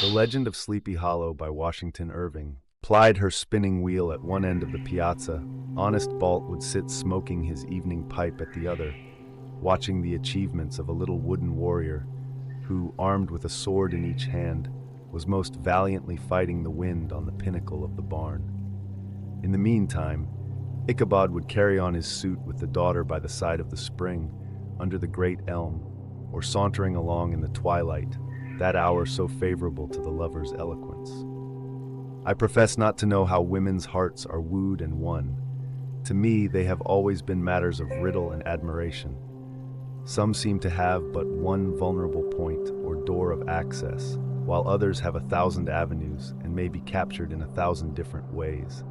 Legend of Sleepy Hollow by Washington Irving plied her spinning wheel at one end of the piazza. Honest Balt would sit smoking his evening pipe at the other, watching the achievements of a little wooden warrior who, armed with a sword in each hand, was most valiantly fighting the wind on the pinnacle of the barn. In the meantime, Ichabod would carry on his suit with the daughter by the side of the spring, under the great elm, or sauntering along in the twilight, that hour so favorable to the lover's eloquence. I profess not to know how women's hearts are wooed and won. To me, they have always been matters of riddle and admiration. Some seem to have but one vulnerable point or door of access, while others have 1,000 avenues and may be captured in 1,000 different ways.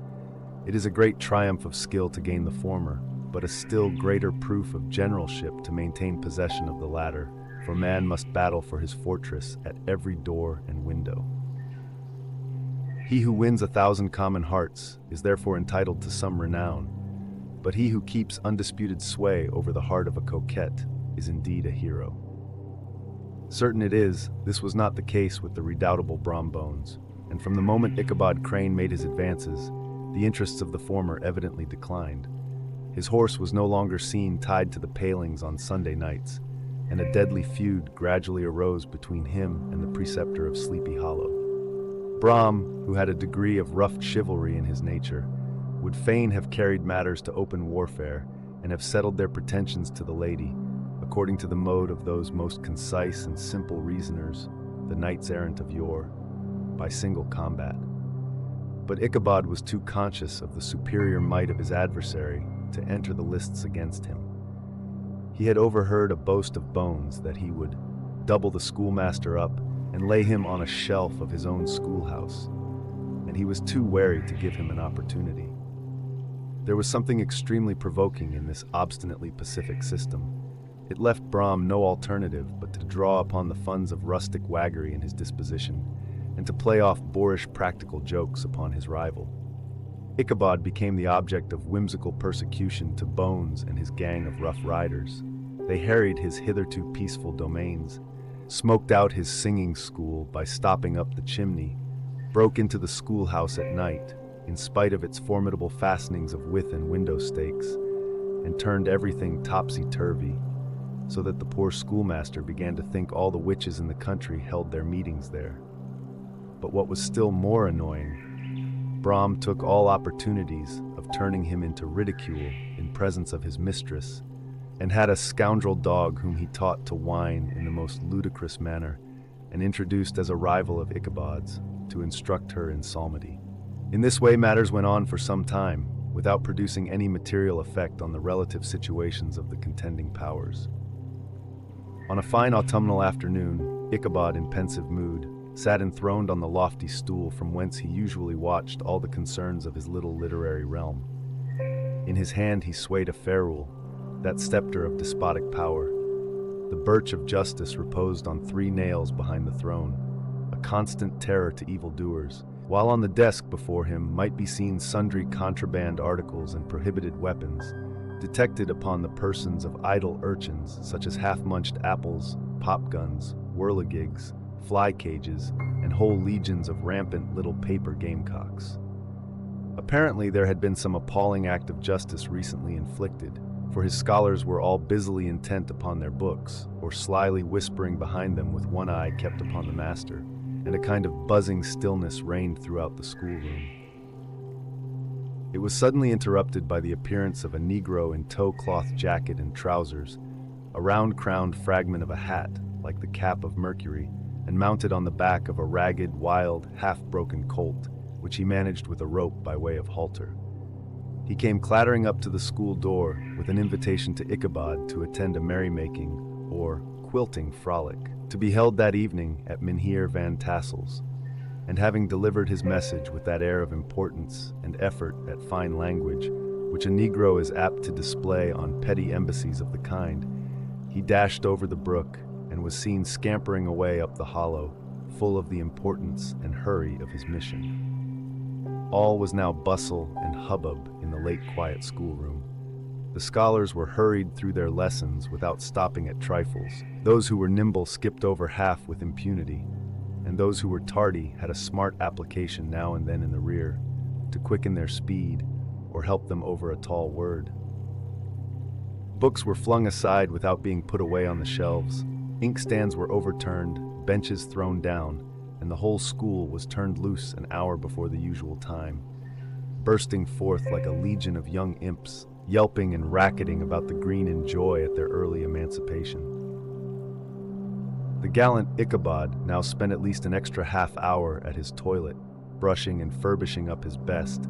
It is a great triumph of skill to gain the former, but a still greater proof of generalship to maintain possession of the latter, for man must battle for his fortress at every door and window. He who wins 1,000 common hearts is therefore entitled to some renown, but he who keeps undisputed sway over the heart of a coquette is indeed a hero. Certain it is, this was not the case with the redoubtable Brombones, and from the moment Ichabod Crane made his advances, the interests of the former evidently declined. His horse was no longer seen tied to the palings on Sunday nights, and a deadly feud gradually arose between him and the preceptor of Sleepy Hollow. Brom, who had a degree of rough chivalry in his nature, would fain have carried matters to open warfare and have settled their pretensions to the lady, according to the mode of those most concise and simple reasoners, the knights-errant of yore, by single combat. But Ichabod was too conscious of the superior might of his adversary to enter the lists against him. He had overheard a boast of Bones that he would double the schoolmaster up and lay him on a shelf of his own schoolhouse, and he was too wary to give him an opportunity. There was something extremely provoking in this obstinately pacific system. It left Brom no alternative but to draw upon the funds of rustic waggery in his disposition, and to play off boorish practical jokes upon his rival. Ichabod became the object of whimsical persecution to Bones and his gang of rough riders. They harried his hitherto peaceful domains, smoked out his singing school by stopping up the chimney, broke into the schoolhouse at night, in spite of its formidable fastenings of withe and window stakes, and turned everything topsy-turvy, so that the poor schoolmaster began to think all the witches in the country held their meetings there. But what was still more annoying, Brom took all opportunities of turning him into ridicule in presence of his mistress, and had a scoundrel dog whom he taught to whine in the most ludicrous manner, and introduced as a rival of Ichabod's, to instruct her in psalmody. In this way matters went on for some time, without producing any material effect on the relative situations of the contending powers. On a fine autumnal afternoon, Ichabod, in pensive mood, sat enthroned on the lofty stool from whence he usually watched all the concerns of his little literary realm. In his hand he swayed a ferule, that scepter of despotic power. The birch of justice reposed on 3 nails behind the throne, a constant terror to evildoers, while on the desk before him might be seen sundry contraband articles and prohibited weapons, detected upon the persons of idle urchins such as half-munched apples, pop-guns, whirligigs, fly cages, and whole legions of rampant little paper gamecocks. Apparently there had been some appalling act of justice recently inflicted, for his scholars were all busily intent upon their books, or slyly whispering behind them with one eye kept upon the master, and a kind of buzzing stillness reigned throughout the schoolroom. It was suddenly interrupted by the appearance of a Negro in tow-cloth jacket and trousers, a round-crowned fragment of a hat, like the cap of Mercury, and mounted on the back of a ragged, wild, half-broken colt, which he managed with a rope by way of halter. He came clattering up to the school door with an invitation to Ichabod to attend a merrymaking, or quilting frolic, to be held that evening at Mynheer Van Tassel's, and having delivered his message with that air of importance and effort at fine language which a Negro is apt to display on petty embassies of the kind, he dashed over the brook and was seen scampering away up the hollow, full of the importance and hurry of his mission. All was now bustle and hubbub in the late quiet schoolroom. The scholars were hurried through their lessons without stopping at trifles. Those who were nimble skipped over half with impunity, and those who were tardy had a smart application now and then in the rear to quicken their speed or help them over a tall word. Books were flung aside without being put away on the shelves. Inkstands were overturned, benches thrown down, and the whole school was turned loose an hour before the usual time, bursting forth like a legion of young imps, yelping and racketing about the green in joy at their early emancipation. The gallant Ichabod now spent at least an extra half hour at his toilet, brushing and furbishing up his best,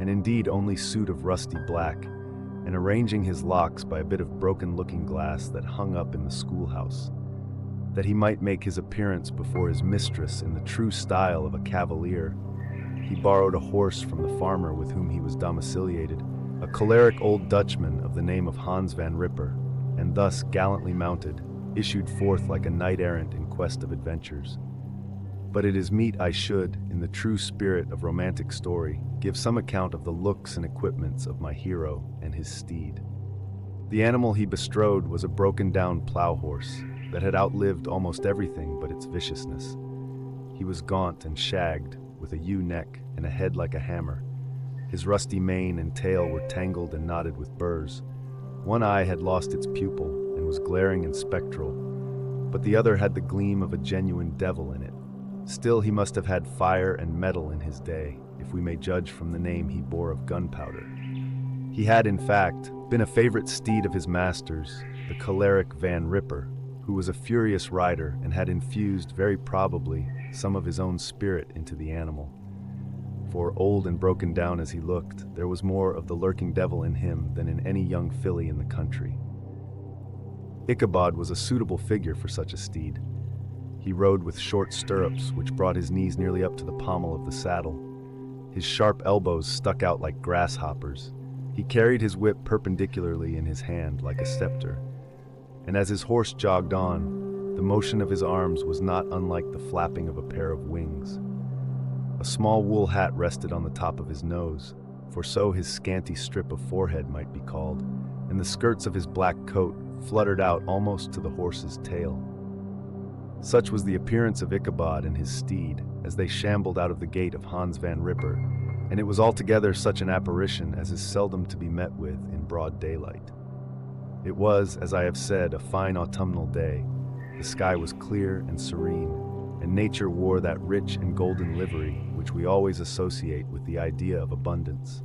and indeed only suit of rusty black, and arranging his locks by a bit of broken looking-glass that hung up in the schoolhouse, that he might make his appearance before his mistress in the true style of a cavalier. He borrowed a horse from the farmer with whom he was domiciliated, a choleric old Dutchman of the name of Hans van Ripper, and thus gallantly mounted, issued forth like a knight-errant in quest of adventures. But it is meet I should, in the true spirit of romantic story, give some account of the looks and equipments of my hero and his steed. The animal he bestrode was a broken-down plow horse that had outlived almost everything but its viciousness. He was gaunt and shagged, with a ewe neck and a head like a hammer. His rusty mane and tail were tangled and knotted with burrs. One eye had lost its pupil and was glaring and spectral, but the other had the gleam of a genuine devil in it. Still, he must have had fire and metal in his day, if we may judge from the name he bore of gunpowder. He had, in fact, been a favorite steed of his master's, the choleric Van Ripper, who was a furious rider and had infused, very probably, some of his own spirit into the animal. For, old and broken down as he looked, there was more of the lurking devil in him than in any young filly in the country. Ichabod was a suitable figure for such a steed. He rode with short stirrups, which brought his knees nearly up to the pommel of the saddle. His sharp elbows stuck out like grasshoppers. He carried his whip perpendicularly in his hand like a scepter, and as his horse jogged on, the motion of his arms was not unlike the flapping of a pair of wings. A small wool hat rested on the top of his nose, for so his scanty strip of forehead might be called, and the skirts of his black coat fluttered out almost to the horse's tail. Such was the appearance of Ichabod and his steed as they shambled out of the gate of Hans van Ripper, and it was altogether such an apparition as is seldom to be met with in broad daylight. It was, as I have said, a fine autumnal day. The sky was clear and serene, and nature wore that rich and golden livery which we always associate with the idea of abundance.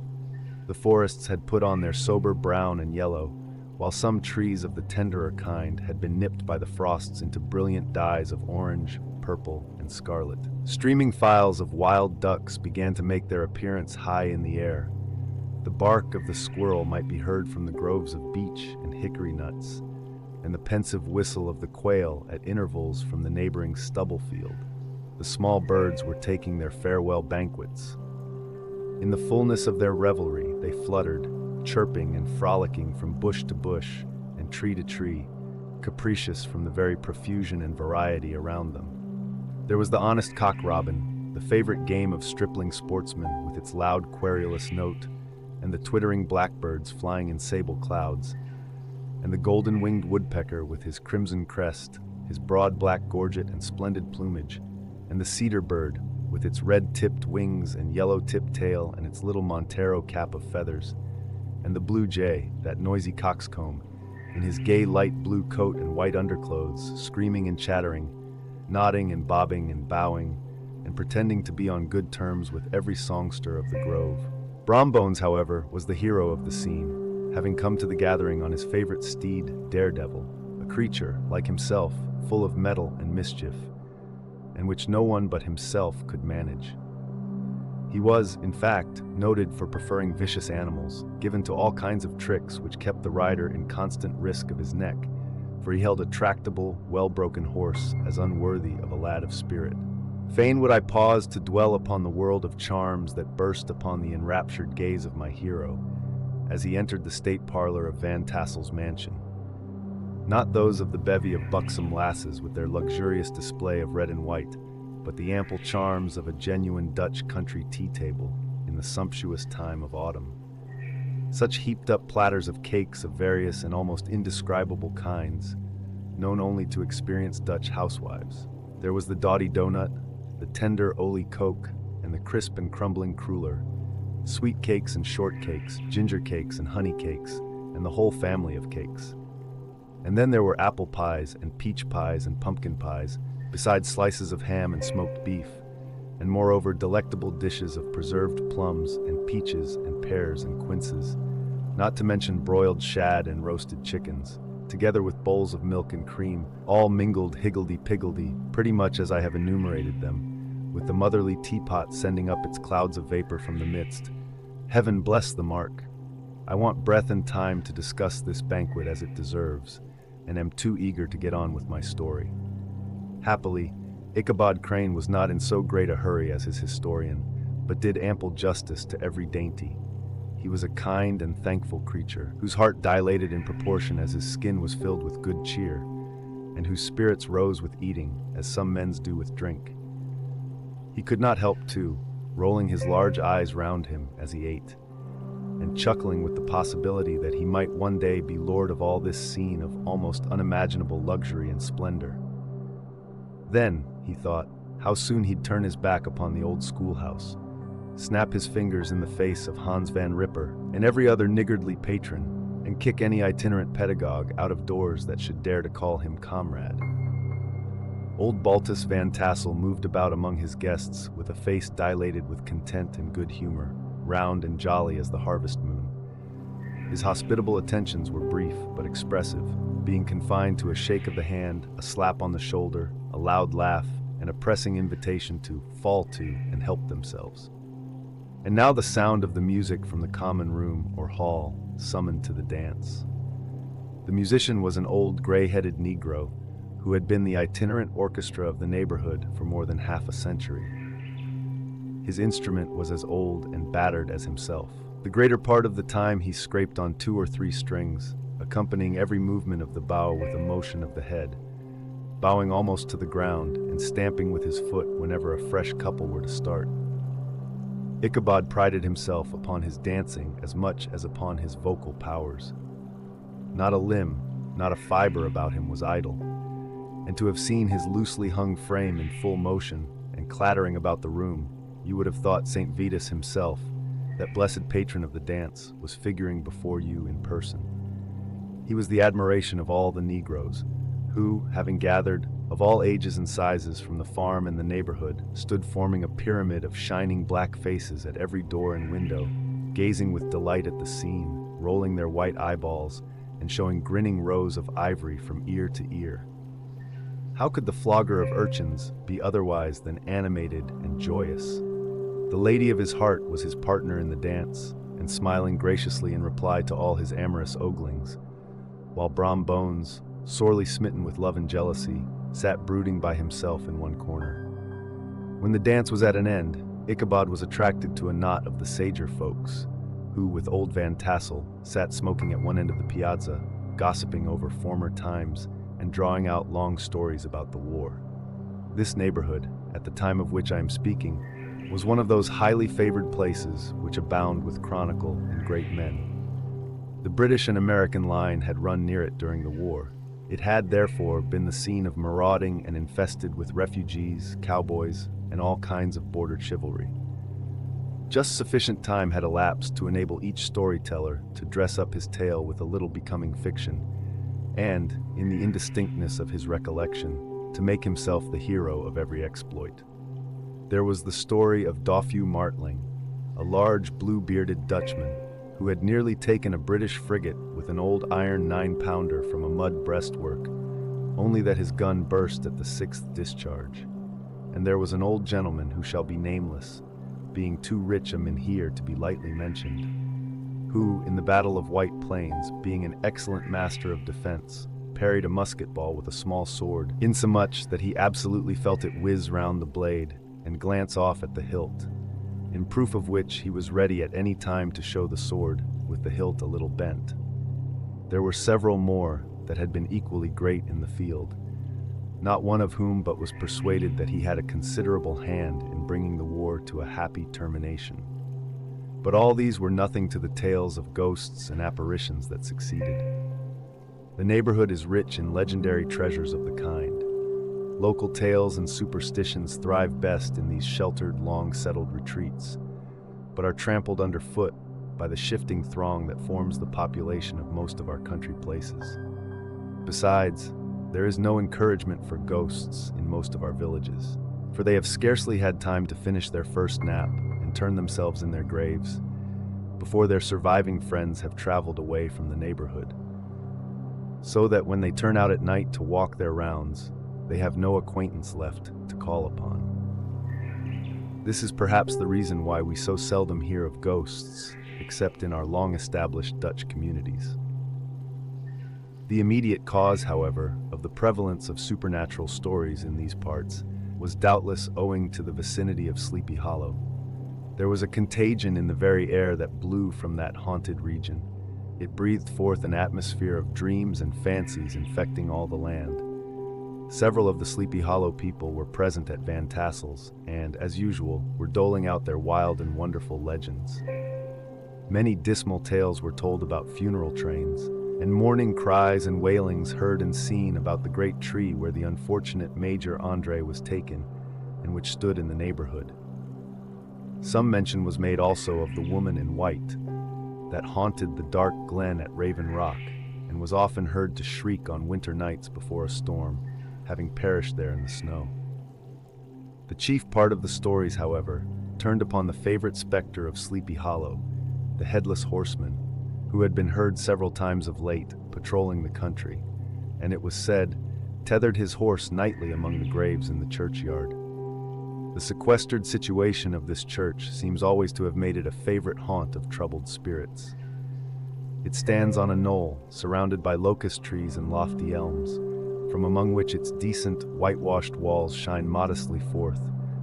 The forests had put on their sober brown and yellow, while some trees of the tenderer kind had been nipped by the frosts into brilliant dyes of orange, purple, and scarlet. Streaming files of wild ducks began to make their appearance high in the air. The bark of the squirrel might be heard from the groves of beech and hickory nuts, and the pensive whistle of the quail at intervals from the neighboring stubble field. The small birds were taking their farewell banquets. In the fullness of their revelry, they fluttered, chirping and frolicking from bush to bush and tree to tree, capricious from the very profusion and variety around them. There was the honest cock robin, the favorite game of stripling sportsmen with its loud querulous note, and the twittering blackbirds flying in sable clouds, and the golden-winged woodpecker with his crimson crest, his broad black gorget and splendid plumage, and the cedar bird with its red-tipped wings and yellow-tipped tail and its little Montero cap of feathers, and the blue jay, that noisy coxcomb, in his gay light blue coat and white underclothes, screaming and chattering, nodding and bobbing and bowing, and pretending to be on good terms with every songster of the grove. Brombones, however, was the hero of the scene, having come to the gathering on his favorite steed, Daredevil, a creature, like himself, full of mettle and mischief, and which no one but himself could manage. He was, in fact, noted for preferring vicious animals, given to all kinds of tricks which kept the rider in constant risk of his neck, for he held a tractable, well-broken horse as unworthy of a lad of spirit. Fain would I pause to dwell upon the world of charms that burst upon the enraptured gaze of my hero as he entered the state parlor of Van Tassel's mansion. Not those of the bevy of buxom lasses with their luxurious display of red and white, but the ample charms of a genuine Dutch country tea table in the sumptuous time of autumn. Such heaped-up platters of cakes of various and almost indescribable kinds, known only to experienced Dutch housewives. There was the dotty donut, the tender oly coke, and the crisp and crumbling cruller, sweet cakes and shortcakes, ginger cakes and honey cakes, and the whole family of cakes. And then there were apple pies and peach pies and pumpkin pies, besides slices of ham and smoked beef, and moreover delectable dishes of preserved plums and peaches and pears and quinces, not to mention broiled shad and roasted chickens, together with bowls of milk and cream, all mingled higgledy-piggledy, pretty much as I have enumerated them, with the motherly teapot sending up its clouds of vapor from the midst. Heaven bless the mark! I want breath and time to discuss this banquet as it deserves, and am too eager to get on with my story. Happily, Ichabod Crane was not in so great a hurry as his historian, but did ample justice to every dainty. He was a kind and thankful creature, whose heart dilated in proportion as his skin was filled with good cheer, and whose spirits rose with eating, as some men's do with drink. He could not help, too, rolling his large eyes round him as he ate, and chuckling with the possibility that he might one day be lord of all this scene of almost unimaginable luxury and splendor. Then, he thought, how soon he'd turn his back upon the old schoolhouse, snap his fingers in the face of Hans Van Ripper and every other niggardly patron, and kick any itinerant pedagogue out of doors that should dare to call him comrade. Old Baltus Van Tassel moved about among his guests with a face dilated with content and good humor, round and jolly as the harvest moon. His hospitable attentions were brief but expressive, being confined to a shake of the hand, a slap on the shoulder, a loud laugh, and a pressing invitation to fall to and help themselves. And now the sound of the music from the common room or hall summoned to the dance. The musician was an old gray-headed Negro who had been the itinerant orchestra of the neighborhood for more than half a century. His instrument was as old and battered as himself. The greater part of the time he scraped on 2 or 3 strings, accompanying every movement of the bow with a motion of the head, bowing almost to the ground and stamping with his foot whenever a fresh couple were to start. Ichabod prided himself upon his dancing as much as upon his vocal powers. Not a limb, not a fiber about him was idle, and to have seen his loosely hung frame in full motion and clattering about the room, you would have thought St. Vitus himself, that blessed patron of the dance, was figuring before you in person. He was the admiration of all the Negroes, who, having gathered, of all ages and sizes from the farm and the neighborhood, stood forming a pyramid of shining black faces at every door and window, gazing with delight at the scene, rolling their white eyeballs, and showing grinning rows of ivory from ear to ear. How could the flogger of urchins be otherwise than animated and joyous? The lady of his heart was his partner in the dance, and smiling graciously in reply to all his amorous oglings, while Brom Bones, sorely smitten with love and jealousy, sat brooding by himself in one corner. When the dance was at an end, Ichabod was attracted to a knot of the sager folks, who, with old Van Tassel, sat smoking at one end of the piazza, gossiping over former times and drawing out long stories about the war. This neighborhood, at the time of which I am speaking, was one of those highly favored places which abound with chronicle and great men. The British and American line had run near it during the war. It had, therefore, been the scene of marauding and infested with refugees, cowboys, and all kinds of border chivalry. Just sufficient time had elapsed to enable each storyteller to dress up his tale with a little becoming fiction, and, in the indistinctness of his recollection, to make himself the hero of every exploit. There was the story of Dofue Martling, a large blue-bearded Dutchman, who had nearly taken a British frigate with an old iron 9-pounder from a mud breastwork, only that his gun burst at the 6th discharge. And there was an old gentleman who shall be nameless, being too rich a mynheer to be lightly mentioned, who, in the Battle of White Plains, being an excellent master of defense, parried a musket ball with a small sword, insomuch that he absolutely felt it whiz round the blade and glance off at the hilt, in proof of which he was ready at any time to show the sword, with the hilt a little bent. There were several more that had been equally great in the field, not one of whom but was persuaded that he had a considerable hand in bringing the war to a happy termination. But all these were nothing to the tales of ghosts and apparitions that succeeded. The neighborhood is rich in legendary treasures of the kind. Local tales and superstitions thrive best in these sheltered, long-settled retreats, but are trampled underfoot by the shifting throng that forms the population of most of our country places. Besides, there is no encouragement for ghosts in most of our villages, for they have scarcely had time to finish their first nap and turn themselves in their graves before their surviving friends have traveled away from the neighborhood, so that when they turn out at night to walk their rounds, they have no acquaintance left to call upon. This is perhaps the reason why we so seldom hear of ghosts, except in our long-established Dutch communities. The immediate cause, however, of the prevalence of supernatural stories in these parts was doubtless owing to the vicinity of Sleepy Hollow. There was a contagion in the very air that blew from that haunted region. It breathed forth an atmosphere of dreams and fancies infecting all the land. Several of the Sleepy Hollow people were present at Van Tassel's and, as usual, were doling out their wild and wonderful legends. Many dismal tales were told about funeral trains, and mourning cries and wailings heard and seen about the great tree where the unfortunate Major Andre was taken and which stood in the neighborhood. Some mention was made also of the woman in white that haunted the dark glen at Raven Rock and was often heard to shriek on winter nights before a storm, having perished there in the snow. The chief part of the stories, however, turned upon the favorite specter of Sleepy Hollow, the Headless Horseman, who had been heard several times of late patrolling the country, and it was said, tethered his horse nightly among the graves in the churchyard. The sequestered situation of this church seems always to have made it a favorite haunt of troubled spirits. It stands on a knoll, surrounded by locust trees and lofty elms, from among which its decent, whitewashed walls shine modestly forth,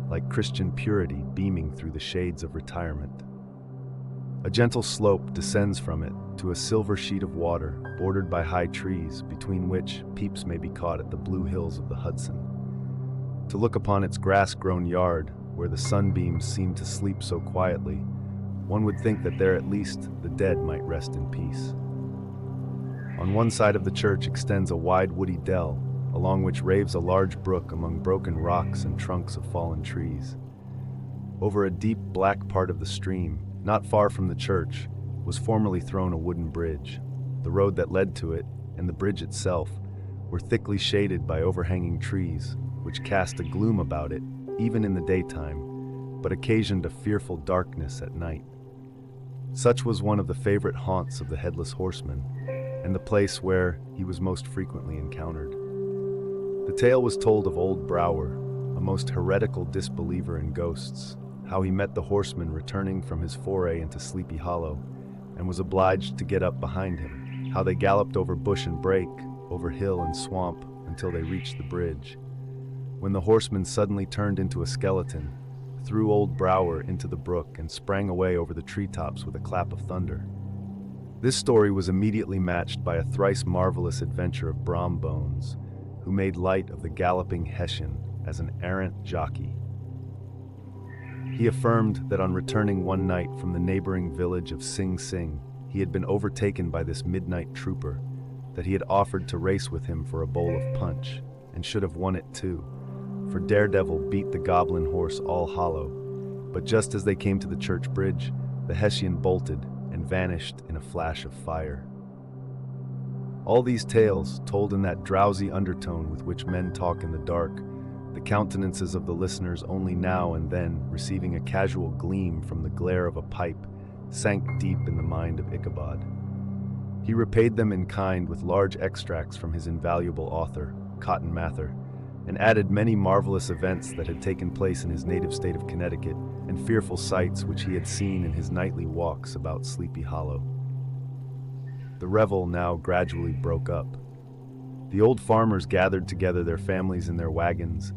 like Christian purity beaming through the shades of retirement. A gentle slope descends from it to a silver sheet of water, bordered by high trees, between which peeps may be caught at the blue hills of the Hudson. To look upon its grass-grown yard, where the sunbeams seem to sleep so quietly, one would think that there at least the dead might rest in peace. On one side of the church extends a wide woody dell, along which raves a large brook among broken rocks and trunks of fallen trees. Over a deep black part of the stream, not far from the church, was formerly thrown a wooden bridge. The road that led to it, and the bridge itself, were thickly shaded by overhanging trees, which cast a gloom about it, even in the daytime, but occasioned a fearful darkness at night. Such was one of the favorite haunts of the Headless Horseman, and the place where he was most frequently encountered. The tale was told of old Brouwer, a most heretical disbeliever in ghosts, how he met the horseman returning from his foray into Sleepy Hollow, and was obliged to get up behind him, how they galloped over bush and brake, over hill and swamp, until they reached the bridge, when the horseman suddenly turned into a skeleton, threw old Brouwer into the brook, and sprang away over the treetops with a clap of thunder. This story was immediately matched by a thrice marvelous adventure of Brom Bones, who made light of the galloping Hessian as an errant jockey. He affirmed that on returning one night from the neighboring village of Sing Sing, he had been overtaken by this midnight trooper, that he had offered to race with him for a bowl of punch, and should have won it too, for Daredevil beat the goblin horse All Hollow, but just as they came to the church bridge, the Hessian bolted and vanished in a flash of fire. All these tales, told in that drowsy undertone with which men talk in the dark, the countenances of the listeners only now and then receiving a casual gleam from the glare of a pipe, sank deep in the mind of Ichabod. He repaid them in kind with large extracts from his invaluable author, Cotton Mather, and added many marvelous events that had taken place in his native state of Connecticut, and fearful sights which he had seen in his nightly walks about Sleepy Hollow. The revel now gradually broke up. The old farmers gathered together their families in their wagons,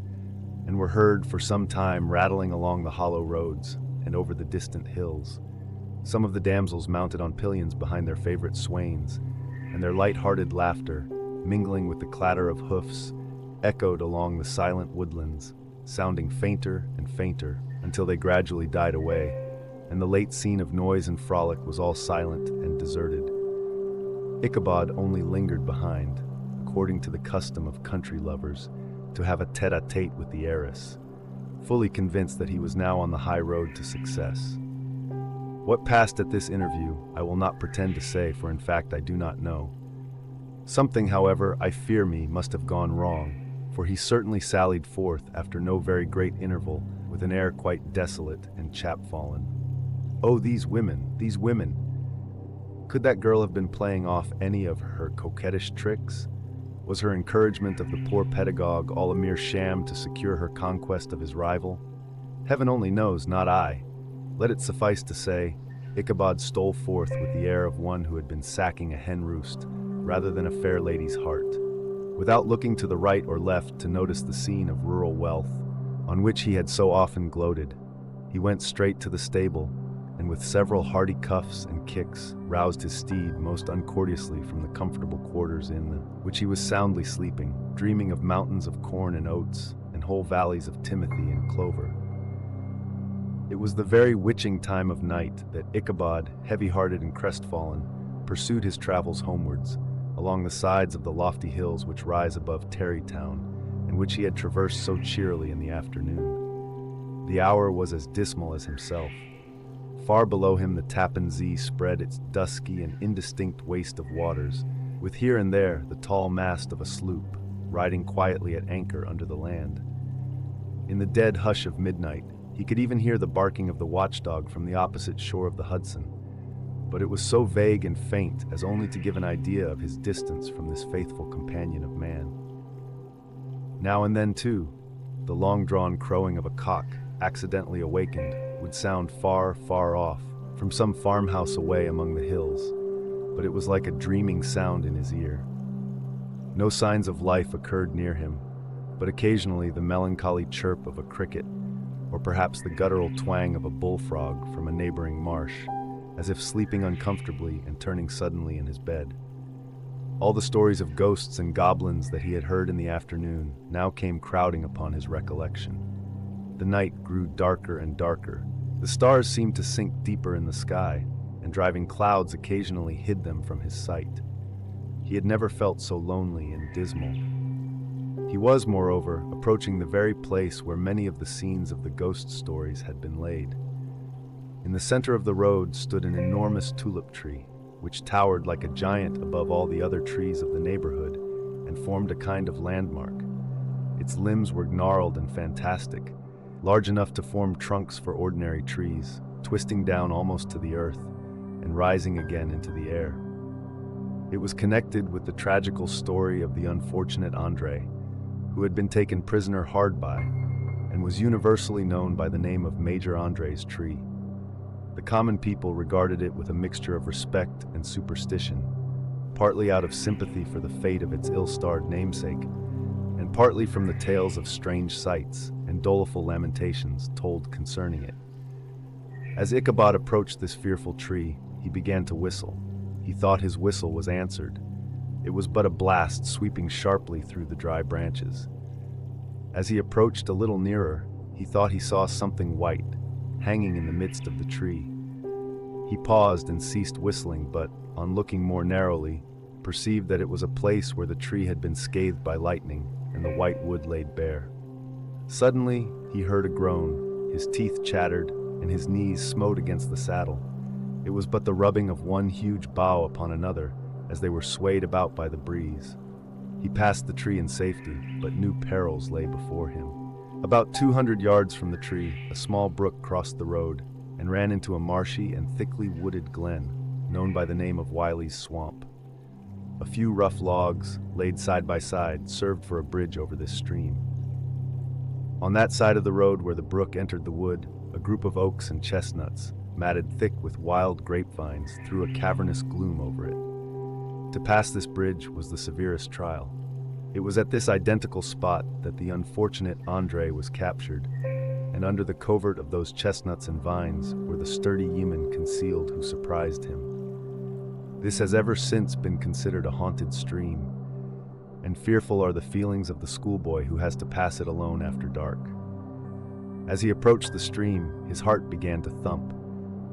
and were heard for some time rattling along the hollow roads and over the distant hills, some of the damsels mounted on pillions behind their favorite swains, and their light-hearted laughter, mingling with the clatter of hoofs, echoed along the silent woodlands, sounding fainter and fainter until they gradually died away, and the late scene of noise and frolic was all silent and deserted. Ichabod only lingered behind, according to the custom of country lovers, to have a tete-a-tete with the heiress, fully convinced that he was now on the high road to success. What passed at this interview, I will not pretend to say, for in fact I do not know. Something, however, I fear me, must have gone wrong, for he certainly sallied forth after no very great interval, with an air quite desolate and chapfallen. Oh, these women, these women! Could that girl have been playing off any of her coquettish tricks? Was her encouragement of the poor pedagogue all a mere sham to secure her conquest of his rival? Heaven only knows, not I. Let it suffice to say, Ichabod stole forth with the air of one who had been sacking a hen roost, rather than a fair lady's heart. Without looking to the right or left to notice the scene of rural wealth, on which he had so often gloated, he went straight to the stable, and with several hearty cuffs and kicks, roused his steed most uncourteously from the comfortable quarters in which he was soundly sleeping, dreaming of mountains of corn and oats, and whole valleys of timothy and clover. It was the very witching time of night that Ichabod, heavy-hearted and crestfallen, pursued his travels homewards, along the sides of the lofty hills which rise above Tarrytown, and which he had traversed so cheerily in the afternoon. The hour was as dismal as himself. Far below him the Tappan Zee spread its dusky and indistinct waste of waters, with here and there the tall mast of a sloop, riding quietly at anchor under the land. In the dead hush of midnight, he could even hear the barking of the watchdog from the opposite shore of the Hudson, but it was so vague and faint as only to give an idea of his distance from this faithful companion of man. Now and then, too, the long-drawn crowing of a cock, accidentally awakened, would sound far, far off, from some farmhouse away among the hills, but it was like a dreaming sound in his ear. No signs of life occurred near him, but occasionally the melancholy chirp of a cricket, or perhaps the guttural twang of a bullfrog from a neighboring marsh, as if sleeping uncomfortably and turning suddenly in his bed. All the stories of ghosts and goblins that he had heard in the afternoon now came crowding upon his recollection. The night grew darker and darker. The stars seemed to sink deeper in the sky, and driving clouds occasionally hid them from his sight. He had never felt so lonely and dismal. He was, moreover, approaching the very place where many of the scenes of the ghost stories had been laid. In the center of the road stood an enormous tulip tree, which towered like a giant above all the other trees of the neighborhood and formed a kind of landmark. Its limbs were gnarled and fantastic, large enough to form trunks for ordinary trees, twisting down almost to the earth and rising again into the air. It was connected with the tragical story of the unfortunate Andre, who had been taken prisoner hard by and was universally known by the name of Major Andre's tree. The common people regarded it with a mixture of respect and superstition, partly out of sympathy for the fate of its ill-starred namesake, and partly from the tales of strange sights and doleful lamentations told concerning it. As Ichabod approached this fearful tree, he began to whistle. He thought his whistle was answered. It was but a blast sweeping sharply through the dry branches. As he approached a little nearer, he thought he saw something white, hanging in the midst of the tree. He paused and ceased whistling, but, on looking more narrowly, perceived that it was a place where the tree had been scathed by lightning and the white wood laid bare. Suddenly, he heard a groan, his teeth chattered, and his knees smote against the saddle. It was but the rubbing of one huge bough upon another, as they were swayed about by the breeze. He passed the tree in safety, but new perils lay before him. About 200 yards from the tree, a small brook crossed the road and ran into a marshy and thickly wooded glen, known by the name of Wiley's Swamp. A few rough logs, laid side by side, served for a bridge over this stream. On that side of the road where the brook entered the wood, a group of oaks and chestnuts, matted thick with wild grapevines, threw a cavernous gloom over it. To pass this bridge was the severest trial. It was at this identical spot that the unfortunate Andre was captured, and under the covert of those chestnuts and vines were the sturdy yeomen concealed who surprised him. This has ever since been considered a haunted stream, and fearful are the feelings of the schoolboy who has to pass it alone after dark. As he approached the stream, his heart began to thump.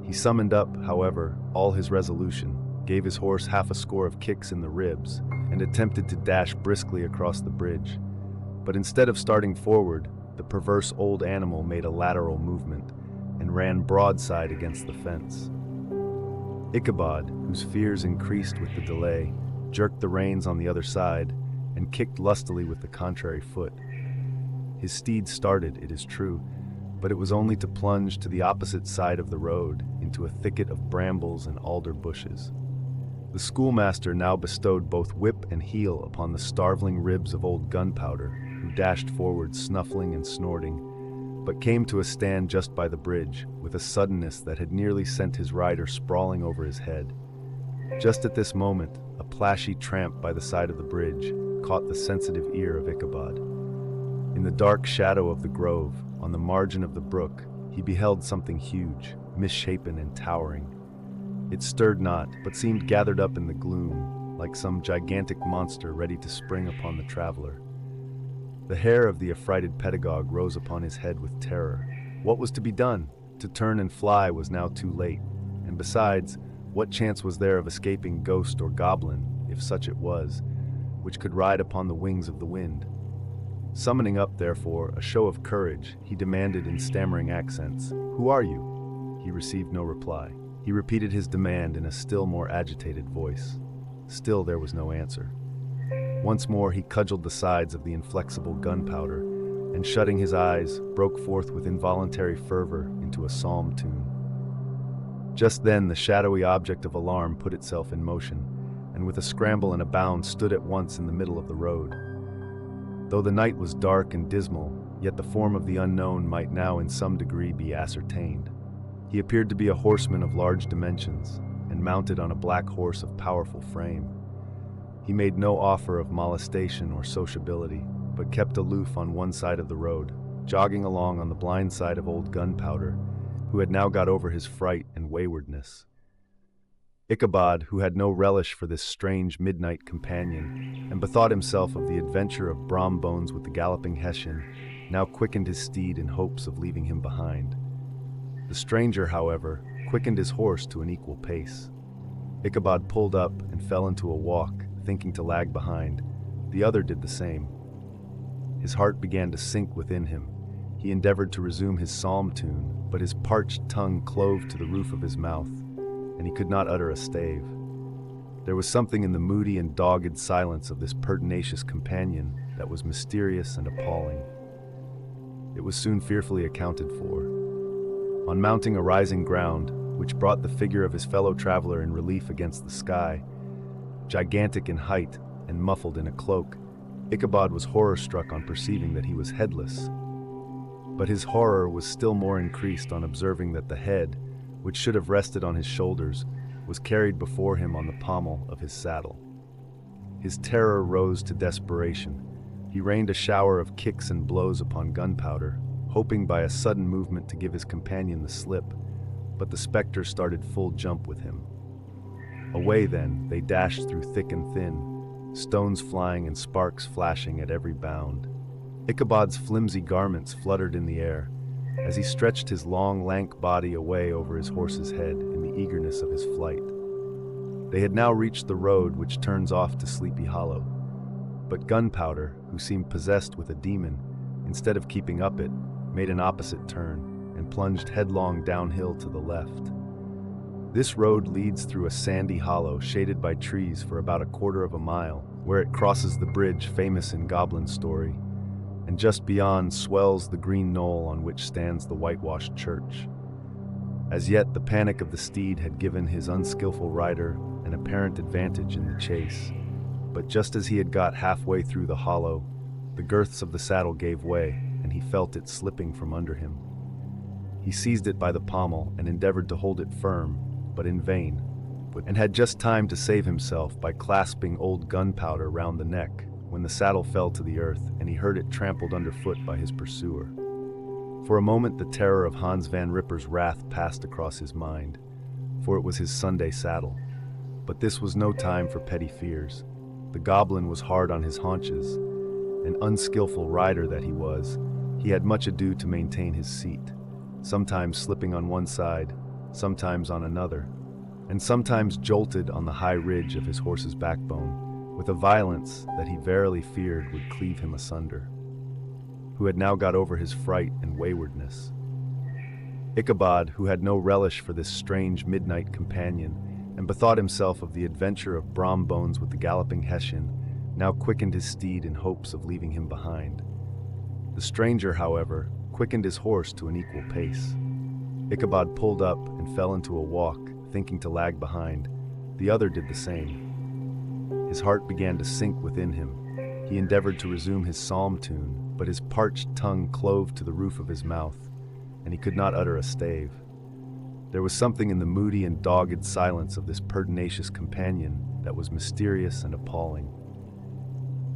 He summoned up, however, all his resolution, gave his horse half a score of kicks in the ribs, and attempted to dash briskly across the bridge. But instead of starting forward, the perverse old animal made a lateral movement and ran broadside against the fence. Ichabod, whose fears increased with the delay, jerked the reins on the other side and kicked lustily with the contrary foot. His steed started, it is true, but it was only to plunge to the opposite side of the road into a thicket of brambles and alder bushes. The schoolmaster now bestowed both whip and heel upon the starveling ribs of old Gunpowder, who dashed forward snuffling and snorting, but came to a stand just by the bridge, with a suddenness that had nearly sent his rider sprawling over his head. Just at this moment, a plashy tramp by the side of the bridge caught the sensitive ear of Ichabod. In the dark shadow of the grove, on the margin of the brook, he beheld something huge, misshapen and towering. It stirred not, but seemed gathered up in the gloom, like some gigantic monster ready to spring upon the traveler. The hair of the affrighted pedagogue rose upon his head with terror. What was to be done? To turn and fly was now too late, and besides, what chance was there of escaping ghost or goblin, if such it was, which could ride upon the wings of the wind? Summoning up, therefore, a show of courage, he demanded in stammering accents, "Who are you?" He received no reply. He repeated his demand in a still more agitated voice. Still there was no answer. Once more he cudgeled the sides of the inflexible Gunpowder, and shutting his eyes, broke forth with involuntary fervor into a psalm tune. Just then the shadowy object of alarm put itself in motion, and with a scramble and a bound stood at once in the middle of the road. Though the night was dark and dismal, yet the form of the unknown might now in some degree be ascertained. He appeared to be a horseman of large dimensions, and mounted on a black horse of powerful frame. He made no offer of molestation or sociability, but kept aloof on one side of the road, jogging along on the blind side of old Gunpowder, who had now got over his fright and waywardness. Ichabod, who had no relish for this strange midnight companion, and bethought himself of the adventure of Brom Bones with the galloping Hessian, now quickened his steed in hopes of leaving him behind. The stranger, however, quickened his horse to an equal pace. Ichabod pulled up and fell into a walk, thinking to lag behind. The other did the same. His heart began to sink within him. He endeavored to resume his psalm tune, but his parched tongue clove to the roof of his mouth, and he could not utter a stave. There was something in the moody and dogged silence of this pertinacious companion that was mysterious and appalling. It was soon fearfully accounted for. On mounting a rising ground, which brought the figure of his fellow traveler in relief against the sky, gigantic in height and muffled in a cloak, Ichabod was horror-struck on perceiving that he was headless. But his horror was still more increased on observing that the head, which should have rested on his shoulders, was carried before him on the pommel of his saddle. His terror rose to desperation. He rained a shower of kicks and blows upon Gunpowder, hoping by a sudden movement to give his companion the slip, but the spectre started full jump with him. Away then, they dashed through thick and thin, stones flying and sparks flashing at every bound. Ichabod's flimsy garments fluttered in the air, as he stretched his long, lank body away over his horse's head in the eagerness of his flight. They had now reached the road which turns off to Sleepy Hollow, but Gunpowder, who seemed possessed with a demon, instead of keeping up it, made an opposite turn and plunged headlong downhill to the left. This road leads through a sandy hollow shaded by trees for about a quarter of a mile, where it crosses the bridge famous in Goblin story, and just beyond swells the green knoll on which stands the whitewashed church. As yet the panic of the steed had given his unskillful rider an apparent advantage in the chase, but just as he had got halfway through the hollow, the girths of the saddle gave way, and he felt it slipping from under him. He seized it by the pommel and endeavored to hold it firm, but in vain, and had just time to save himself by clasping old Gunpowder round the neck when the saddle fell to the earth and he heard it trampled underfoot by his pursuer. For a moment the terror of Hans Van Ripper's wrath passed across his mind, for it was his Sunday saddle. But this was no time for petty fears. The goblin was hard on his haunches. An unskillful rider that he was, he had much ado to maintain his seat, sometimes slipping on one side, sometimes on another, and sometimes jolted on the high ridge of his horse's backbone, with a violence that he verily feared would cleave him asunder. who had now got over his fright and waywardness. Ichabod, who had no relish for this strange midnight companion, and bethought himself of the adventure of Brom Bones with the galloping Hessian, now quickened his steed in hopes of leaving him behind. The stranger, however, quickened his horse to an equal pace. Ichabod pulled up and fell into a walk, thinking to lag behind. The other did the same. His heart began to sink within him. He endeavored to resume his psalm tune, but his parched tongue clove to the roof of his mouth, and he could not utter a stave. There was something in the moody and dogged silence of this pertinacious companion that was mysterious and appalling.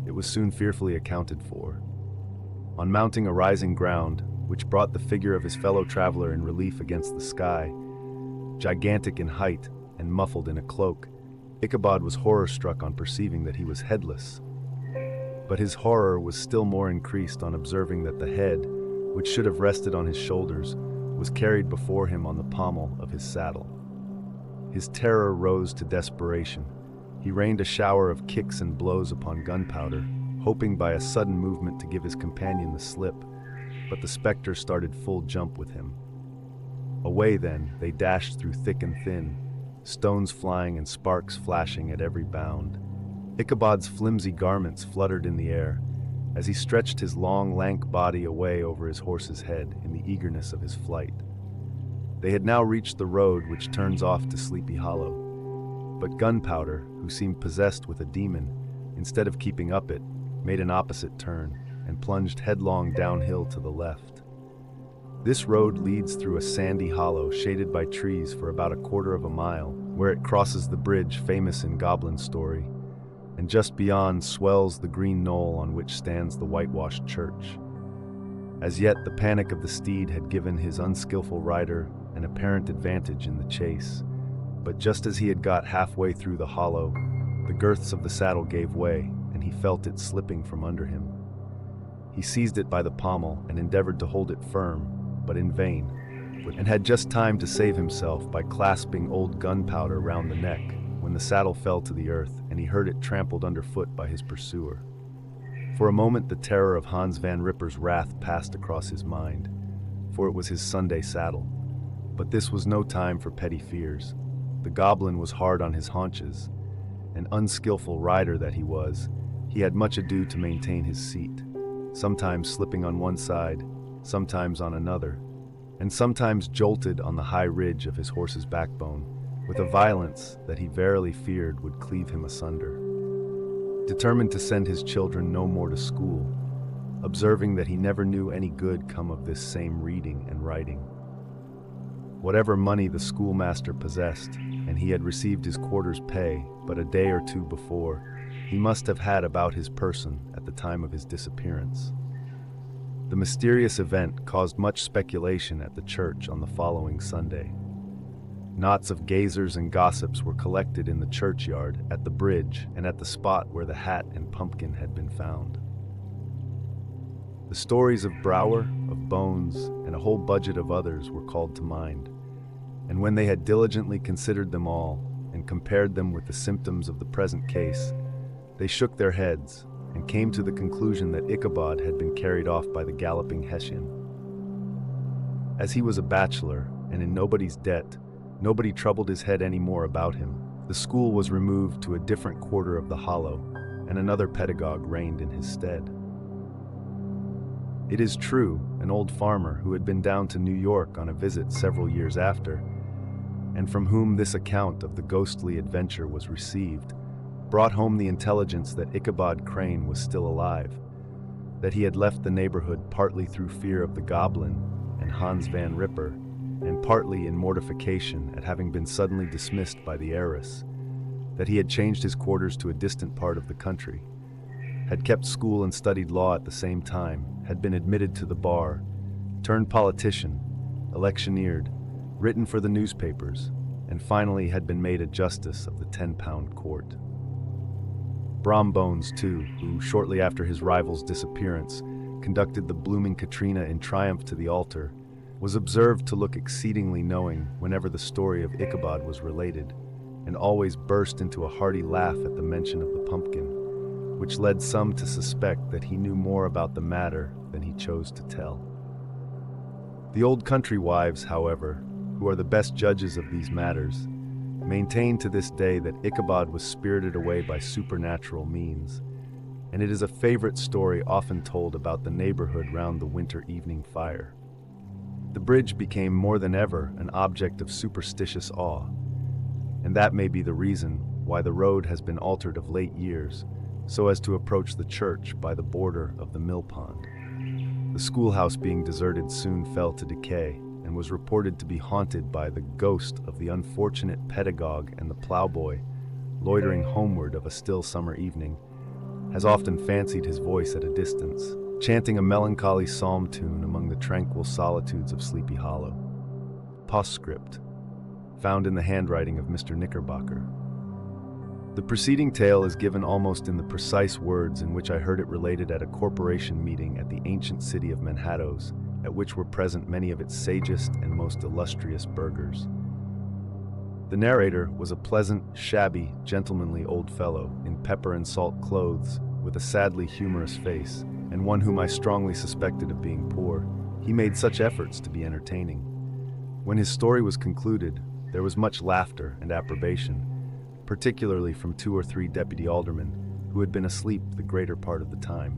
It was soon fearfully accounted for. On mounting a rising ground, which brought the figure of his fellow traveler in relief against the sky, gigantic in height and muffled in a cloak, Ichabod was horror-struck on perceiving that he was headless. But his horror was still more increased on observing that the head, which should have rested on his shoulders, was carried before him on the pommel of his saddle. His terror rose to desperation. He rained a shower of kicks and blows upon Gunpowder, hoping by a sudden movement to give his companion the slip, but the spectre started full jump with him. Away then, they dashed through thick and thin, stones flying and sparks flashing at every bound. Ichabod's flimsy garments fluttered in the air, as he stretched his long, lank body away over his horse's head in the eagerness of his flight. They had now reached the road which turns off to Sleepy Hollow, but Gunpowder, who seemed possessed with a demon, instead of keeping up it, made an opposite turn and plunged headlong downhill to the left. This road leads through a sandy hollow shaded by trees for about a quarter of a mile, where it crosses the bridge famous in goblin story, and just beyond swells the green knoll on which stands the whitewashed church. As yet, the panic of the steed had given his unskillful rider an apparent advantage in the chase, but just as he had got halfway through the hollow, the girths of the saddle gave way, and he felt it slipping from under him. He seized it by the pommel and endeavored to hold it firm, but in vain, and had just time to save himself by clasping old Gunpowder round the neck, when the saddle fell to the earth and he heard it trampled underfoot by his pursuer. For a moment the terror of Hans Van Ripper's wrath passed across his mind, for it was his Sunday saddle. But this was no time for petty fears. The goblin was hard on his haunches. An unskillful rider that he was, he had much ado to maintain his seat, sometimes slipping on one side, sometimes on another, and sometimes jolted on the high ridge of his horse's backbone, with a violence that he verily feared would cleave him asunder. Determined to send his children no more to school, observing that he never knew any good come of this same reading and writing. Whatever money the schoolmaster possessed, and he had received his quarter's pay but a day or two before, he must have had about his person at the time of his disappearance. The mysterious event caused much speculation at the church on the following Sunday. Knots of gazers and gossips were collected in the churchyard, at the bridge, and at the spot where the hat and pumpkin had been found. The stories of Brower, of Bones, and a whole budget of others were called to mind, and when they had diligently considered them all and compared them with the symptoms of the present case, they shook their heads and came to the conclusion that Ichabod had been carried off by the galloping Hessian. As he was a bachelor and in nobody's debt, nobody troubled his head any more about him. The school was removed to a different quarter of the hollow, and another pedagogue reigned in his stead. It is true, an old farmer who had been down to New York on a visit several years after, and from whom this account of the ghostly adventure was received, brought home the intelligence that Ichabod Crane was still alive, that he had left the neighborhood partly through fear of the goblin and Hans Van Ripper, and partly in mortification at having been suddenly dismissed by the heiress, that he had changed his quarters to a distant part of the country, had kept school and studied law at the same time, had been admitted to the bar, turned politician, electioneered, written for the newspapers, and finally had been made a justice of the 10-pound court. Brom Bones, too, who, shortly after his rival's disappearance, conducted the blooming Katrina in triumph to the altar, was observed to look exceedingly knowing whenever the story of Ichabod was related, and always burst into a hearty laugh at the mention of the pumpkin, which led some to suspect that he knew more about the matter than he chose to tell. The old country wives, however, who are the best judges of these matters, maintain to this day that Ichabod was spirited away by supernatural means, and it is a favorite story often told about the neighborhood round the winter evening fire. The bridge became more than ever an object of superstitious awe, and that may be the reason why the road has been altered of late years so as to approach the church by the border of the mill pond. The schoolhouse being deserted soon fell to decay and was reported to be haunted by the ghost of the unfortunate pedagogue, and the plowboy, loitering homeward of a still summer evening, has often fancied his voice at a distance, chanting a melancholy psalm tune among the tranquil solitudes of Sleepy Hollow. Postscript, found in the handwriting of Mr. Knickerbocker. The preceding tale is given almost in the precise words in which I heard it related at a corporation meeting at the ancient city of Manhattan, at which were present many of its sagest and most illustrious burghers. The narrator was a pleasant, shabby, gentlemanly old fellow in pepper and salt clothes, with a sadly humorous face, and one whom I strongly suspected of being poor. He made such efforts to be entertaining. When his story was concluded, there was much laughter and approbation, particularly from 2 or 3 deputy aldermen, who had been asleep the greater part of the time.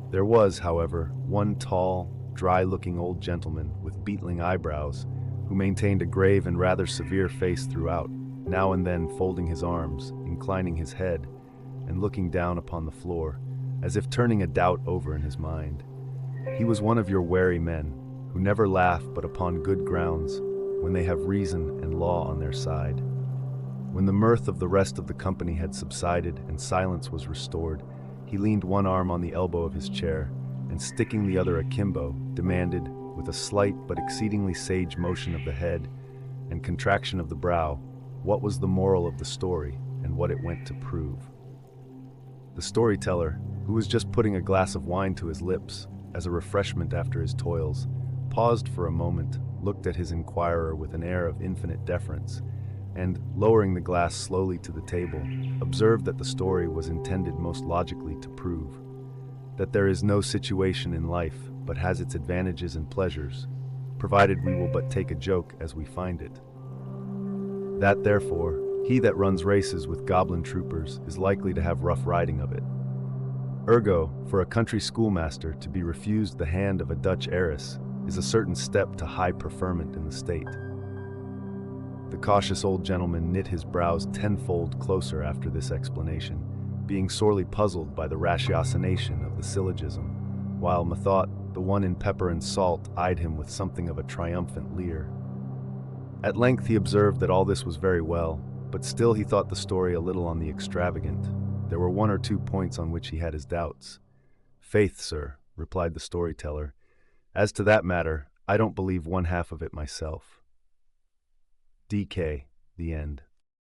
There was, however, one tall, dry-looking old gentleman with beetling eyebrows, who maintained a grave and rather severe face throughout, now and then folding his arms, inclining his head, and looking down upon the floor, as if turning a doubt over in his mind. He was one of your wary men, who never laugh but upon good grounds, when they have reason and law on their side. When the mirth of the rest of the company had subsided and silence was restored, he leaned one arm on the elbow of his chair, and sticking the other akimbo, demanded, with a slight but exceedingly sage motion of the head and contraction of the brow, what was the moral of the story and what it went to prove. The storyteller, who was just putting a glass of wine to his lips as a refreshment after his toils, paused for a moment, looked at his inquirer with an air of infinite deference, and, lowering the glass slowly to the table, observed that the story was intended most logically to prove that there is no situation in life but has its advantages and pleasures, provided we will but take a joke as we find it. That, therefore, he that runs races with goblin troopers is likely to have rough riding of it. Ergo, for a country schoolmaster to be refused the hand of a Dutch heiress is a certain step to high preferment in the state. The cautious old gentleman knit his brows tenfold closer after this explanation, being sorely puzzled by the ratiocination of the syllogism, while, methought, the one in pepper and salt eyed him with something of a triumphant leer. At length he observed that all this was very well, but still he thought the story a little on the extravagant. There were 1 or 2 points on which he had his doubts. "Faith, sir," replied the storyteller, "as to that matter, I don't believe one half of it myself." D.K. The End.